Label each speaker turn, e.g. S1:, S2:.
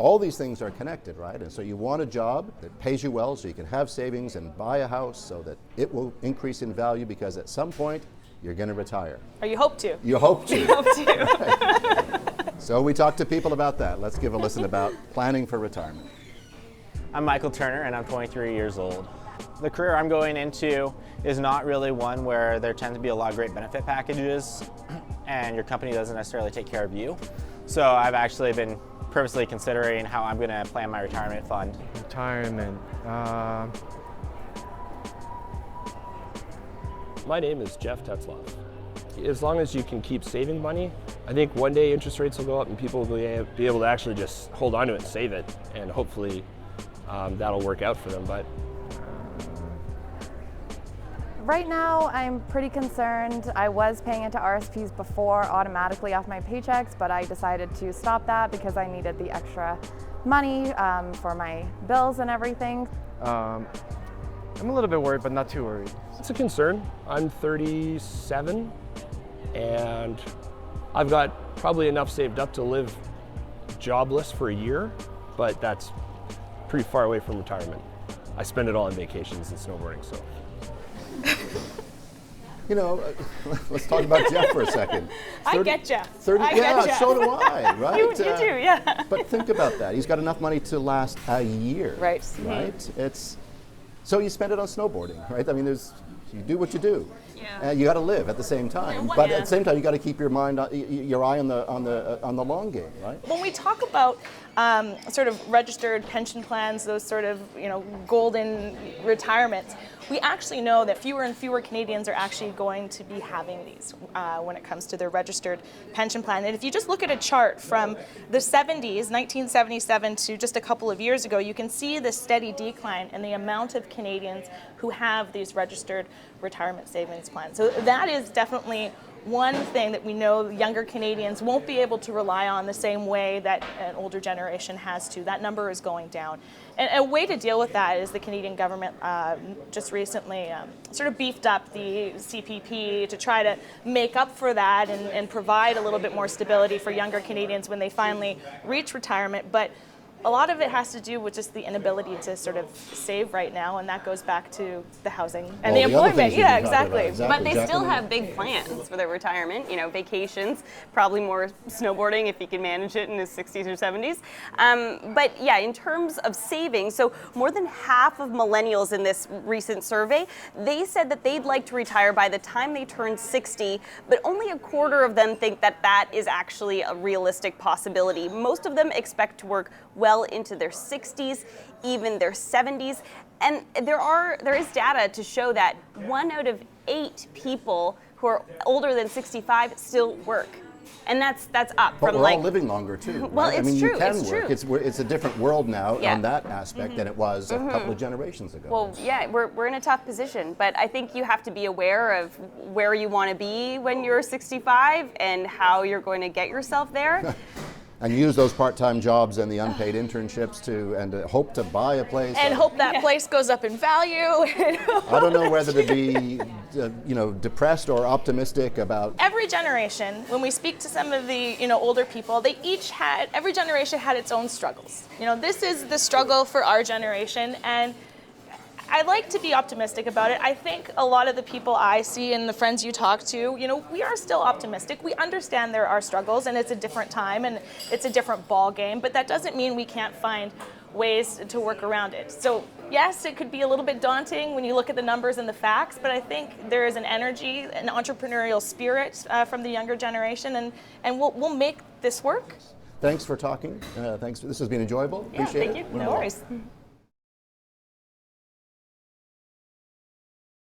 S1: all these things are connected, right? And so you want a job that pays you well so you can have savings and buy a house so that it will increase in value because at some point you're going to retire.
S2: Or you hope to.
S1: You hope to.
S2: You hope to.
S1: So we talked to people about that. Let's give a listen about planning for retirement.
S3: I'm Michael Turner and I'm 23 years old. The career I'm going into is not really one where there tends to be a lot of great benefit packages and your company doesn't necessarily take care of you. So I've actually been purposely considering how I'm going to plan my retirement fund.
S4: Retirement.
S5: My name is Jeff Teflon. As long as you can keep saving money, I think one day interest rates will go up and people will be able to actually just hold on to it and save it, and hopefully that'll work out for them. But
S6: right now, I'm pretty concerned. I was paying into RSPs before automatically off my paychecks, but I decided to stop that because I needed the extra money for my bills and everything.
S4: I'm a little bit worried, but not too worried.
S5: it's a concern. I'm 37 and I've got probably enough saved up to live jobless for a year, but that's pretty far away from retirement. I spend it all on vacations and snowboarding, so.
S1: You know, let's talk about Jeff for a second.
S2: I get Jeff.
S1: 30,
S2: I
S1: yeah,
S2: get Jeff.
S1: so do I, right?
S2: You do, yeah.
S1: But think about that. He's got enough money to last a year.
S2: Right.
S1: Right? It's so you spend it on snowboarding, right? I mean, you do what you do.
S2: Yeah.
S1: You got to live at the same time, but at the same time, you got to keep your mind, your eye on the long game, right?
S2: When we talk about sort of registered pension plans, those sort of golden retirements, we actually know that fewer and fewer Canadians are actually going to be having these when it comes to their registered pension plan. And if you just look at a chart from the 70s, 1977 to just a couple of years ago, you can see the steady decline in the amount of Canadians who have these registered retirement savings plans. So that is definitely one thing that we know younger Canadians won't be able to rely on the same way that an older generation has to. That number is going down. And a way to deal with that is the Canadian government just recently sort of beefed up the CPP to try to make up for that and provide a little bit more stability for younger Canadians when they finally reach retirement. But a lot of it has to do with just the inability to sort of save right now, and that goes back to the housing and the employment. Yeah, exactly.
S7: But they still have big plans for their retirement, vacations, probably more snowboarding if he can manage it in his 60s or 70s. But yeah, in terms of saving, so more than half of millennials in this recent survey, they said that they'd like to retire by the time they turn 60, but only a quarter of them think that that is actually a realistic possibility. Most of them expect to work well into their 60s, even their 70s. And there is data to show that 1 out of 8 people who are older than 65 still work. And that's up
S1: but
S7: from
S1: we're all living longer too.
S7: Well,
S1: right?
S7: it's
S1: I mean,
S7: true.
S1: you can
S7: It's
S1: work.
S7: true.
S1: It's a different world now
S7: Yeah.
S1: on that aspect than it was a couple of generations ago.
S7: Well, yeah, we're in a tough position, but I think you have to be aware of where you want to be when you're 65 and how you're going to get yourself there.
S1: And use those part-time jobs and the unpaid internships to hope to buy a place.
S2: And hope that place goes up in value.
S1: I don't know whether to be, depressed or optimistic about.
S2: Every generation, when we speak to some of the, older people, every generation had its own struggles. This is the struggle for our generation, and I like to be optimistic about it. I think a lot of the people I see and the friends you talk to, we are still optimistic. We understand there are struggles and it's a different time and it's a different ball game, but that doesn't mean we can't find ways to work around it. So yes, it could be a little bit daunting when you look at the numbers and the facts, but I think there is an energy, an entrepreneurial spirit from the younger generation, and we'll make this work.
S1: Thanks for talking. Thanks. This has been enjoyable.
S2: Yeah,
S1: Appreciate
S2: thank
S1: it.
S2: you. No worries.